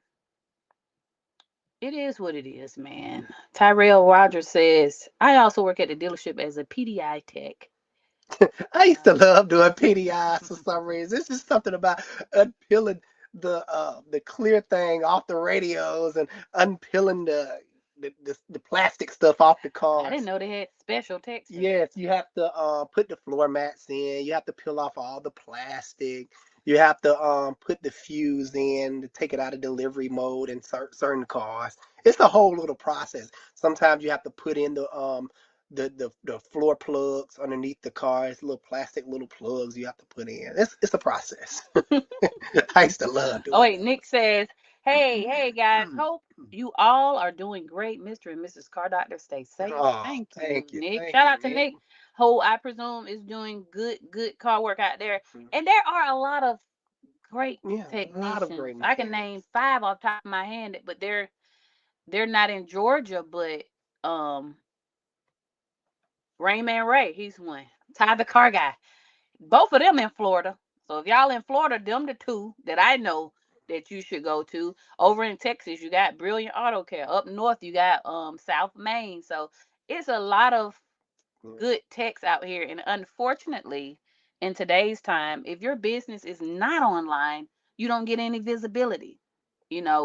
it is what it is, man. Tyrell Rogers says, I also work at the dealership as a PDI tech. I used to Uh, love doing PDIs for some reason. It's just something about unpeeling the clear thing off the radios and unpeeling the plastic stuff off the I didn't cars. know they had special techs for that. Yes, you have to put the floor mats in. You have to peel off all the plastic. You have to put the fuse in to take it out of delivery mode in certain cars. It's a whole little process. Sometimes you have to put in the floor plugs underneath the cars, little plastic little plugs you have to put in. It's a process. I used to love Oh doing wait, Nick says, hey guys, that. hope you all are doing great. Mr. and Mrs. Car Doctor, stay safe. Oh, Thank you, Nick. thank Shout you, out to Nick. Nick, who I presume is doing good car work out there. And there are a lot of great Yeah, a lot of technicians. great I can name mechanics. 5 off the top of my hand, but they're not in Georgia, but um Rayman Ray, he's one. Ty the car guy. Both of them in Florida. So if y'all in Florida, them the two that I know that you should go to. Over in Texas, you got Brilliant Auto Care. Up north, you got South Main. So it's a lot of Yeah. good techs out here. And unfortunately, in today's time, if your business is not online, you don't get any visibility.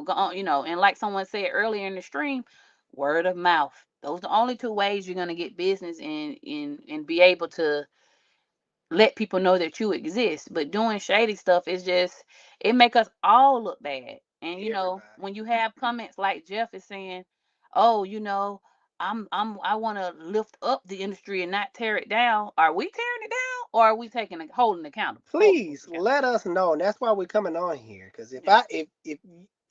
Go on, and like someone said earlier in the stream, word of mouth. Those are the only two ways you're gonna get business and be able to let people know that you exist. But doing shady stuff is just it make us all look bad. And Everybody. when you have comments like Jeff is saying, "Oh, I want to lift up the industry and not tear it down." Are we tearing it down, or are we holding accountable? Please let us know. And that's why we're coming on here. Because if Yeah. if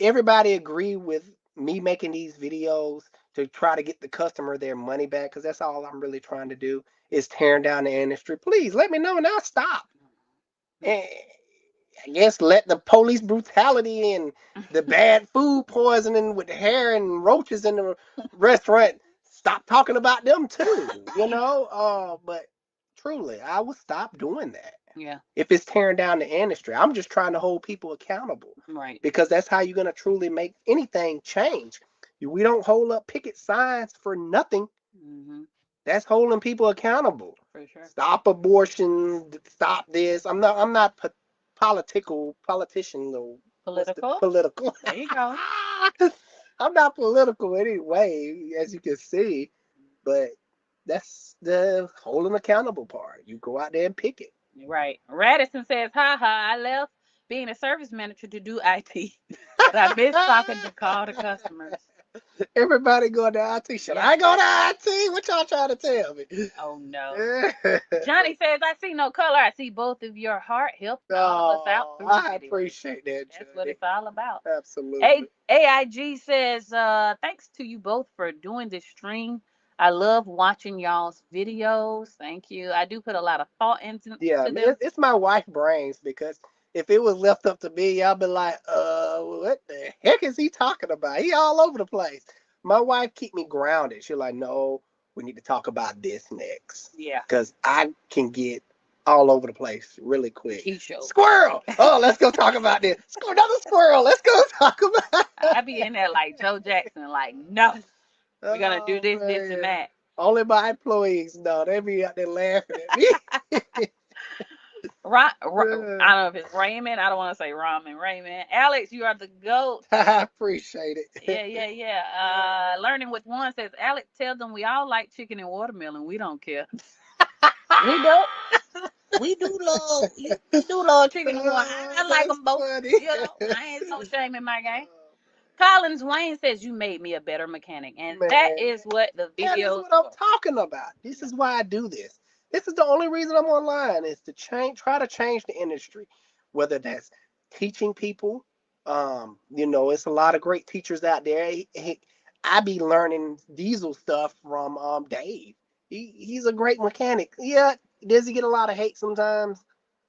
everybody agree with me making these videos to try to get the customer their money back, because that's all I'm really trying to do is tearing down the industry. Please let me know and I'll stop. And I guess let the police brutality and the bad food poisoning with hair and roaches in the restaurant stop talking about them too. But truly, I will stop doing that Yeah. if it's tearing down the industry. I'm just trying to hold people accountable Right. because that's how you're going to truly make anything change. We don't hold up picket signs for nothing. Hmm. That's holding people accountable. For sure. Stop abortion. Stop this. I'm not politician though. Political. Political. There you go. I'm not political anyway, as you can see, but that's the holding accountable part. You go out there and pick it. Right. Radisson says, "Ha ha! I left being a service manager to do IT, but I miss talking to call the customers." Everybody going to IT. Should Yeah. I go to IT? What y'all trying to tell me? Oh no. Johnny says, "I see no color. I see both of your heart helping all of us out Oh, through the I video. appreciate that, That's what Johnny. it's all about." Absolutely. AIG says, "Thanks to you both for doing this stream. I love watching y'all's videos. Thank you. I do put a lot of thought into Yeah, them." it's my wife brains because if it was left up to me, I'll be like, what the heck is he talking about? He all over the place. My wife keep me grounded. She's like, no, we need to talk about this next. Yeah. Because I can get all over the place really quick. He show. Squirrel! Oh, let's go talk about this. Another squirrel. Let's go talk about I be in there like Joe Jackson, like, no, we're gonna do Oh, this, this, and man. that. Only my employees know. They be out there laughing at me. I don't know if it's Raymond. I don't want to say Ramen. Raymond. Alex, you are the GOAT. I appreciate it. Yeah. Learning with one says, "Alex, tell them we all like chicken and watermelon. We don't care." We do. We do love. We do love chicken and watermelon. I like That's them both. funny. I ain't no shame in my game. Collins Wayne says, "You made me a better mechanic," and that Man, is what the that is videos what I'm for. talking about. This is why I do this. This is the only reason I'm online is to try to change the industry, whether that's teaching people. It's a lot of great teachers out there. I be learning diesel stuff from Dave. He's a great mechanic. Yeah, does he get a lot of hate sometimes?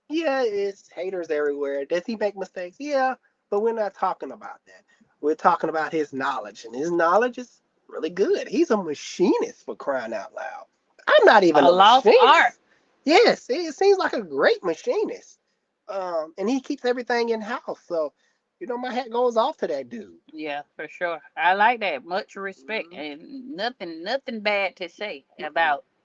Yeah, it's haters everywhere. Does he make mistakes? Yeah, but we're not talking about that. We're talking about his knowledge, and his knowledge is really good. He's a machinist for crying out loud. I'm not even A a lost art. machinist. Yes, it seems like a great machinist. And he keeps everything in house. So, my hat goes off to that dude. Yeah, for sure. I like that. Much respect Mhm. and nothing bad to say Mm-mm.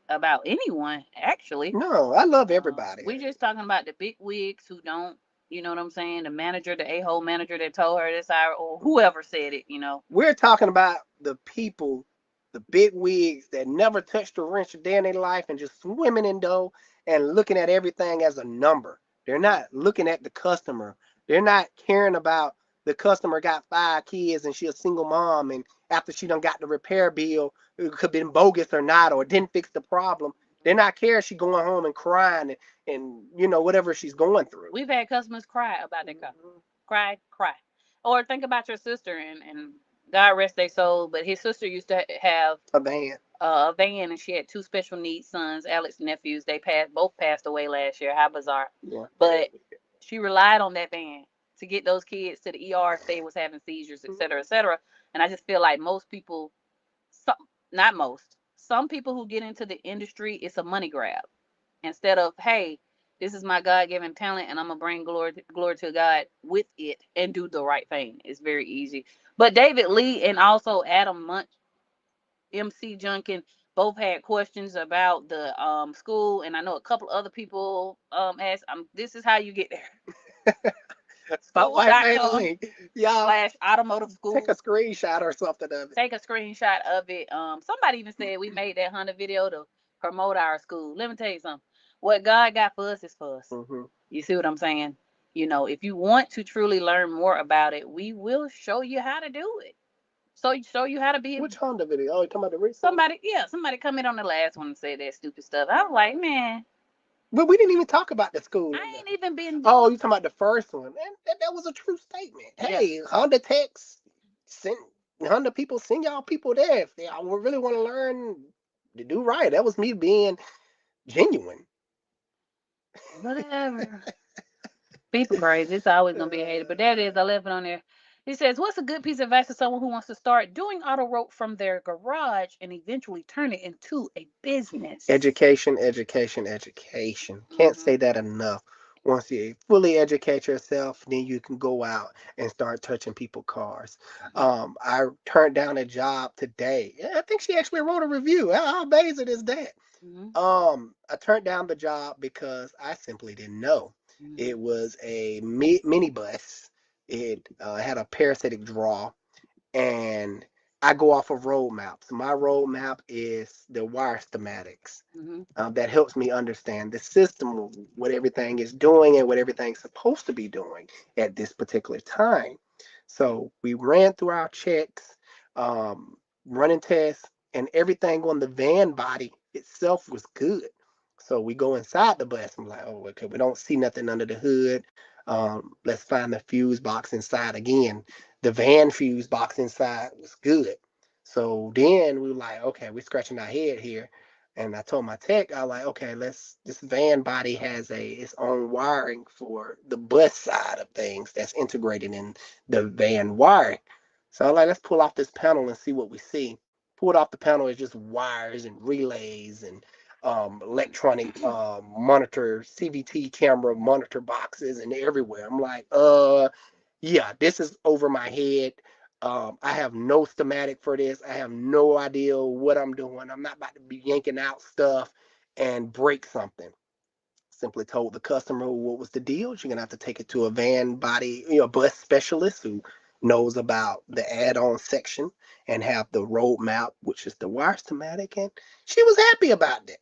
about anyone actually. No, I love everybody. We just talking about the big wigs who don't, you know what I'm saying? The manager, the a-hole manager that told her this, or whoever said it. We're talking about the people, the big wigs that never touched a wrench a day in their life and just swimming in dough and looking at everything as a number. They're not looking at the customer. They're not caring about the customer got 5 kids and she a single mom and after she done got the repair bill, it could have been bogus or not or didn't fix the problem. They're not caring she going home and crying and whatever she's going through. We've had customers cry about their car. Mhm. Cry. Or think about your sister and God rest their soul, but his sister used to have A van. a van and she had two special needs sons, Alex nephews. They both passed away last year. How bizarre. Yeah. But she relied on that van to get those kids to the ER if they was having seizures, et cetera, et cetera. And I just feel like most people, some, not most, some people who get into the industry, it's a money grab. Instead of, hey, this is my God given talent and I'm gonna bring glory to God with it and do the right thing. It's very easy. But David Lee and also Adam Munch, MC Junkin, both had questions about the school, and I know a couple other people asked. This is how you get there. My wife made a School.com link. Y'all slash automotive take a school. screenshot or something of it. Take a screenshot of it. Somebody even said we made that Honda video to promote our school. Let me tell you something. What God got for us is for us. Hmm. You see what I'm saying? If you want to truly learn more about it, we will show you how to do it. So show you how to be Which Honda video? Oh, you talking about the recent one? somebody come in on the last one and say that stupid stuff. I was like, man, But we didn't even talk about the school. I ain't even been Oh, doing. you talking about the first one? And that was a true statement. Yeah. Hey, Honda techs, send Honda people, send y'all people there if they really want to learn to do right. That was me being genuine. Whatever. People crazy. It's always gonna be a hater. But that is, I left it on there. He says, "What's a good piece of advice for someone who wants to start doing auto rope from their garage and eventually turn it into a business?" Education, education, education. Can't Hmm. say that enough. Once you fully educate yourself, then you can go out and start touching people's cars. I turned down a job today. Yeah, I think she actually wrote a review. How amazing is that? Hmm. I turned down the job because I simply didn't know. Hmm. It was a minibus. It had a parasitic draw, and I go off of road maps. My road map is the wire schematics. Hmm. That helps me understand the system, what everything is doing, and what everything's supposed to be doing at this particular time. So we ran through our checks, um, running tests, and everything on the van body itself was good. So we go inside the bus. I'm like, oh, okay, we don't see nothing under the hood. Let's find the fuse box inside again. The van fuse box inside was good. So then we were like, okay, we're scratching our head here. And I told my tech, I was like, okay, this van body has its own wiring for the bus side of things that's integrated in the van wiring. So I'm like, let's pull off this panel and see what we see. Pulled off the panel is just wires and relays and electronic monitor, CVT camera monitor boxes and everywhere. I'm like, yeah, this is over my head. I have no schematic for this. I have no idea what I'm doing. I'm not about to be yanking out stuff and break something. Simply told the customer what was the deal. You're gonna have to take it to a van body, bus specialist who knows about the add-on section and have the roadmap, which is the wire schematic, and she was happy about that.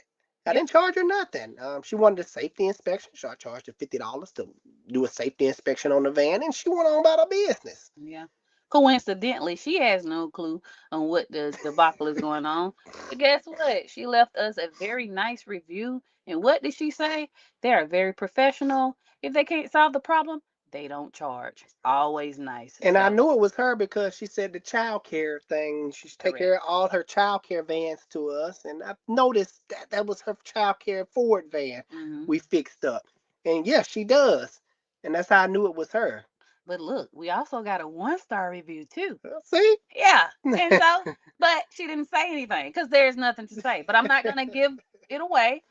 I Yeah. didn't charge her nothing. She wanted a safety inspection, so I charged her $50 to do a safety inspection on the van, and she went on about her business. Yeah. Coincidentally, she has no clue on what the debacle is going on. But guess what? She left us a very nice review. And what did she say? They are very professional. If they can't solve the problem, they don't charge. Always nice. And I So, knew it was her because she said the child care thing. She's take correct. care of all her child care vans to us, and I noticed that was her child care Ford van Hmm. we fixed up. And yes, she does, and that's how I knew it was her. But look, we also got a 1-star review too. See? Yeah. And so, but she didn't say anything because there's nothing to say. But I'm not going to give it away.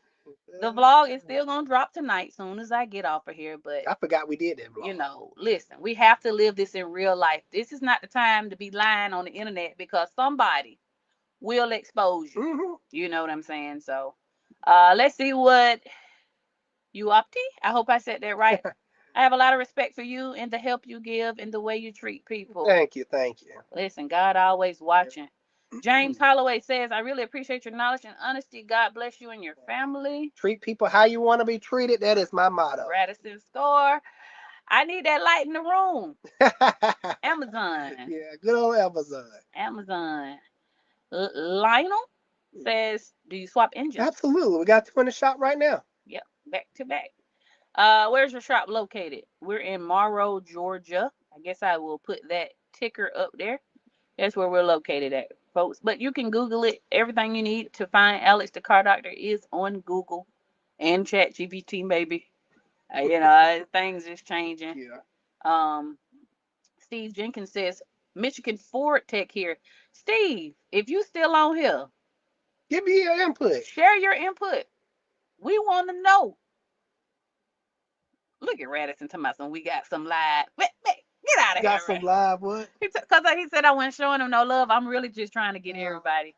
The vlog is still going to drop tonight soon as I get off of here. But I forgot we did that vlog. listen, we have to live this in real life. This is not the time to be lying on the internet because somebody will expose you. Hmm. You know what I'm saying? So, let's see what you opti. I hope I said that right. I have a lot of respect for you and the help you give and the way you treat people. Thank you, thank you. Listen, God always watching. James Holloway says, I really appreciate your knowledge and honesty. God bless you and your family. Treat people how you want to be treated. That is my motto. Radisson Score. I need that light in the room. Yeah, Amazon. good old Amazon. Amazon. Lionel says, do you swap engines? Absolutely, we got two in the shop right now. Yep, back to back. Where's your shop located? We're in Morrow, Georgia. I guess I will put that ticker up there. That's where we're located at, folks. But you can Google it. Everything you need to find Alex the Car Doctor is on Google and ChatGPT, maybe. Things is changing. Yeah. Um, Steve Jenkins says, Michigan Ford Tech here. Steve, if you still on here, Give me your input. share your input. We want to know. Look at Radisson talking about some. We got some live. Get out of Got here, some Radisson. live what? Because he said I wasn't showing him no love. I'm really just trying to get everybody.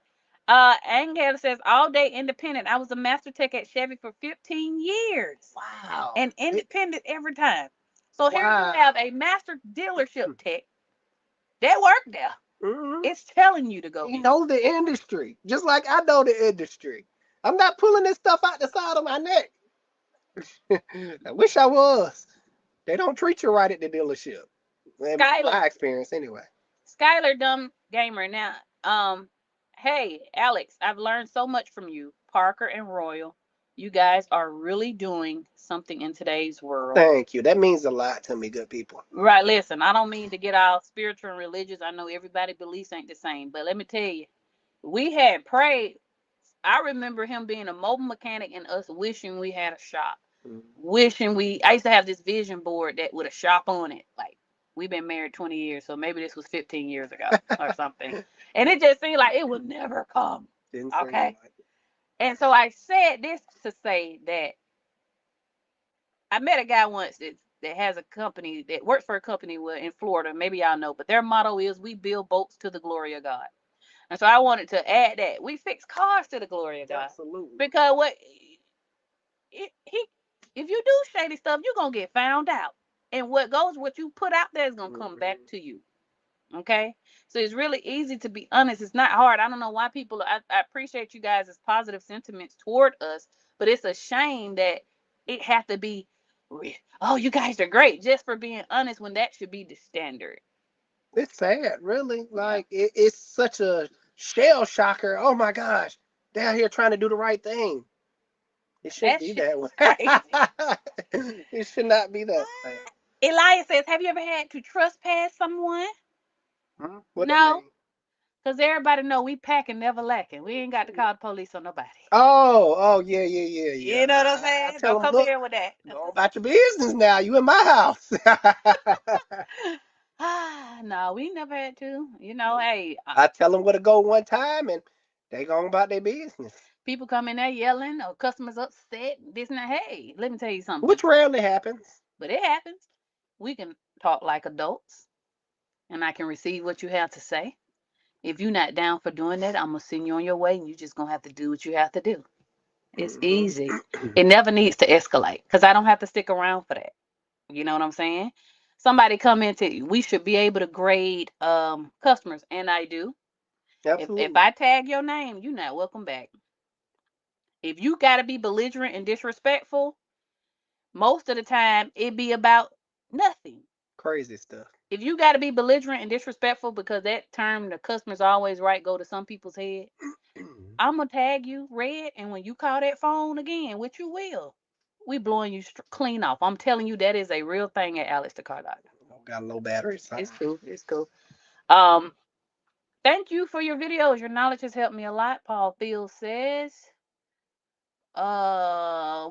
Angel says all day independent. I was a master tech at Chevy for 15 years Wow. and independent every time. So here you Wow. have a master dealership tech that worked there. Mm-hmm. It's telling you to go He in. know the industry, just like I know the industry. I'm not pulling this stuff out the side of my neck. I wish I was. They don't treat you right at the dealership. Skylar, My experience, anyway. Skylar, dumb gamer. Now, hey Alex, I've learned so much from you, Parker and Royal. You guys are really doing something in today's world. Thank you. That means a lot to me, good people. Right, listen, I don't mean to get all spiritual and religious. I know everybody beliefs ain't the same, but let me tell you, we had prayed. I remember him being a mobile mechanic and us wishing we had a shop. Mm-hmm. I used to have this vision board that with a shop on it. Like, we've been married 20 years, so maybe this was 15 years ago or something. And it just seemed like it would never come. Didn't seem Okay. like it. And so I said this to say that I met a guy once that has a company that works for a company in Florida. Maybe y'all know, but their motto is "We build boats to the glory of God." And so I wanted to add that we fix cars to the glory of God. Absolutely. Because he, if you do shady stuff, you're gonna get found out. And what you put out there is gonna come back to you. Okay, so it's really easy to be honest. It's not hard. I don't know why people. I appreciate you guys' positive sentiments toward us, but it's a shame that it have to be. Oh, you guys are great just for being honest when that should be the standard. It's sad, really. Yeah, Like it's such a shell shocker. Oh my gosh, they're out here trying to do the right thing. It shouldn't that be shit that is crazy. way. It should not be that way. Elias says, "Have you ever had to trespass someone?" Hmm? What that No, mean? because everybody know we packing, never lacking. We ain't got to call the police on nobody. Oh, yeah, yeah, yeah, yeah. You know what I'm I saying? tell Don't them, come look, here with that. go about your business now. You in my house. Ah, no, we never had to. Hey, I tell them where to go one time, and they go about their business, people come in there yelling or customers upset, this and that. Hey, let me tell you something. which rarely happens. But it happens. We can talk like adults and I can receive what you have to say. If you're not down for doing that, I'm gonna send you on your way and you just gonna have to do what you have to do. It's Hmm. easy. It never needs to escalate because I don't have to stick around for that. You know what I'm saying? Somebody come into we should be able to grade customers, and I do. If Absolutely. I tag your name, you're not welcome back. If you gotta be belligerent and disrespectful, most of the time it be about nothing. Crazy stuff. If you gotta be belligerent and disrespectful because that term the customer's always right go to some people's head, I'm gonna tag you red, and when you call that phone again, which you will, we blowing you clean off. I'm telling you that is a real thing at Alex the Car Doctor. Oh, got a low battery, son. It's cool. It's cool. Um, Thank you for your videos. Your knowledge has helped me a lot. Paul Fields says.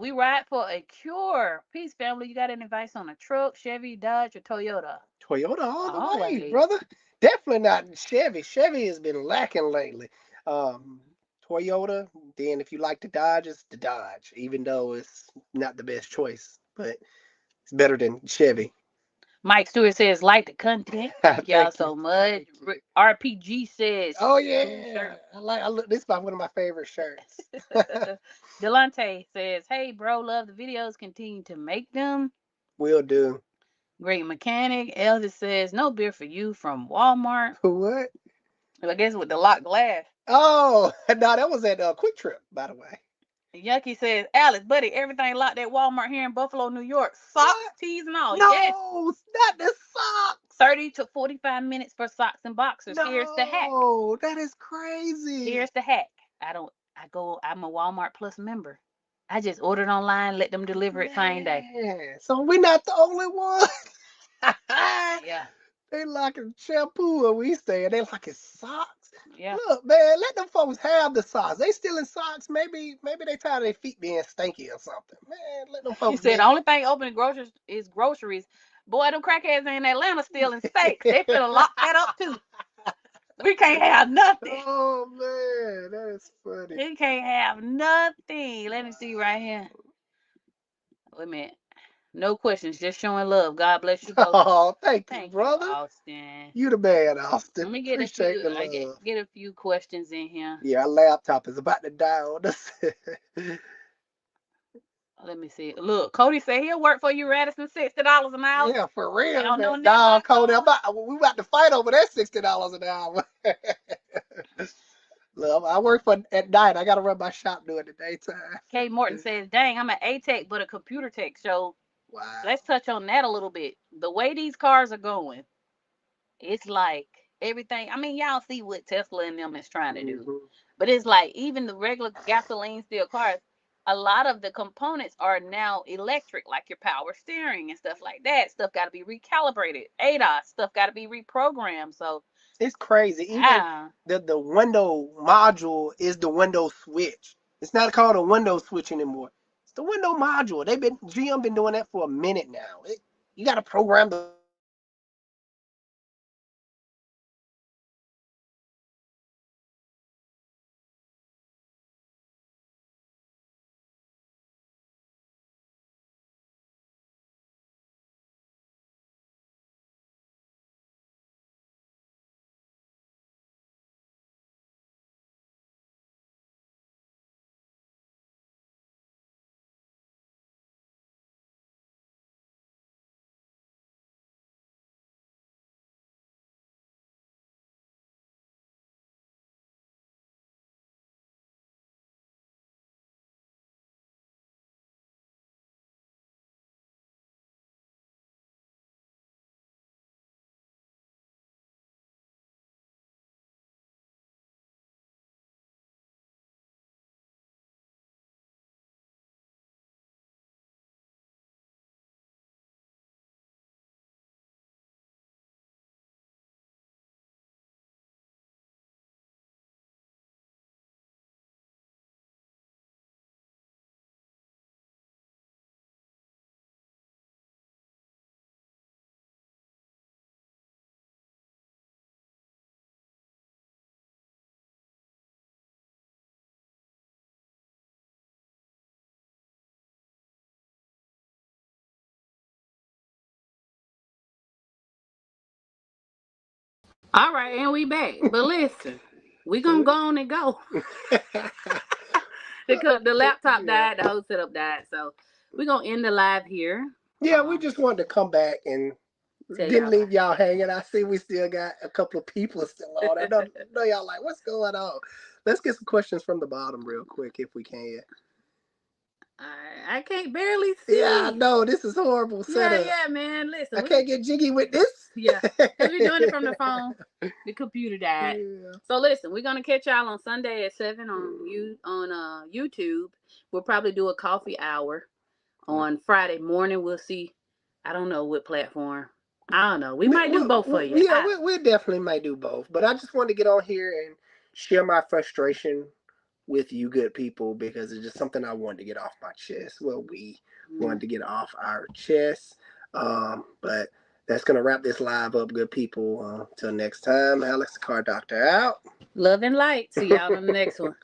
We ride for a cure. Peace, family. You got any advice on a truck, Chevy, Dodge, or Toyota? Toyota all the way, Always. brother. Definitely not Chevy. Chevy has been lacking lately. Um, Toyota. Then if you like the Dodge, it's the Dodge, even though it's not the best choice, but it's better than Chevy. Mike Stewart says, like the content. Thank y'all Thank you. so much. Thank you. RPG says, Oh cool yeah, shirt. I look. This is one of my favorite shirts. Delante says, hey, bro, love the videos. Continue to make them. Will do. Great mechanic. Elder says, no beer for you from Walmart. What? I guess with the locked glass. Oh no, that was at Quick Trip, by the way. Yucky says, Alice, buddy, everything locked at Walmart here in Buffalo, New York. Socks, What? tees, and all. Yes. No, not the socks. 30 to 45 minutes for socks and boxers. Here's the hack. No, that is crazy. Here's the hack. I'm a Walmart Plus member. I just ordered online, let them deliver it same day. Man, so we're not the only ones. Yeah. They locking shampoo where we stay, and they locking socks. Yeah. Look, man, let them folks have the socks. They stealing socks. Maybe they tired of their feet being stinky or something. Man, let them He folks said be. the only thing open in groceries is groceries. Boy, them crackheads in Atlanta stealing steaks. They finna lock that up too. We can't have nothing. Oh man, that is funny. We can't have nothing. Let me see right here. Wait a minute. No questions, just showing love. God bless you both. Oh, thank you, Thank you, brother. Austin. You the man, Let Austin. me get a Appreciate few. the I get love. get a few questions in here. Yeah, our laptop is about to die on us. Let me see. Look, Cody said he'll work for you, Radisson, $60 an hour. Yeah, for They real, don't know man. nothing Dog about Cody, cars. we about to fight over that $60 an hour. Look, I work for at night. I gotta run my shop during the daytime. Kay Morton says, dang, I'm an A tech, but a computer tech. So Wow. let's touch on that a little bit. The way these cars are going, it's like everything. I mean, y'all see what Tesla and them is trying to do. Hmm. But it's like even the regular gasoline steel cars, a lot of the components are now electric, like your power steering and stuff like that. Stuff got to be recalibrated. ADAS stuff got to be reprogrammed. So, It's crazy. Even ah, the window module is the window switch. It's not called a window switch anymore. It's the window module. GM been doing that for a minute now. You got to program the window to be electric. It's crazy. All right, and we back. But listen, we gonna go on and go because the laptop Yeah. died, the whole setup died. So we gonna end the live here. Yeah, we just wanted to come back and Tell didn't y'all leave y'all hanging. I see we still got a couple of people still on. I know y'all like, what's going on? Let's get some questions from the bottom real quick if we can. I can't barely Yeah, I see. know this is horrible Yeah, setup. yeah, man. Listen, I can't get jiggy with this. yeah, because we're doing it from the phone. The computer died. Yeah. So listen, we're gonna catch y'all on Sunday at 7 on YouTube. We'll probably do a coffee hour on Friday morning. We'll see. I don't know what platform. I don't know. We might do both for you. Yeah, we definitely might do both. But I just wanted to get on here and share my frustration with you good people because it's just something I wanted to get off my chest. Well, we wanted to get off our chest. But that's going to wrap this live up, good people. Till next time, Alex, the Car Doctor out. Love and light. See y'all in the next one.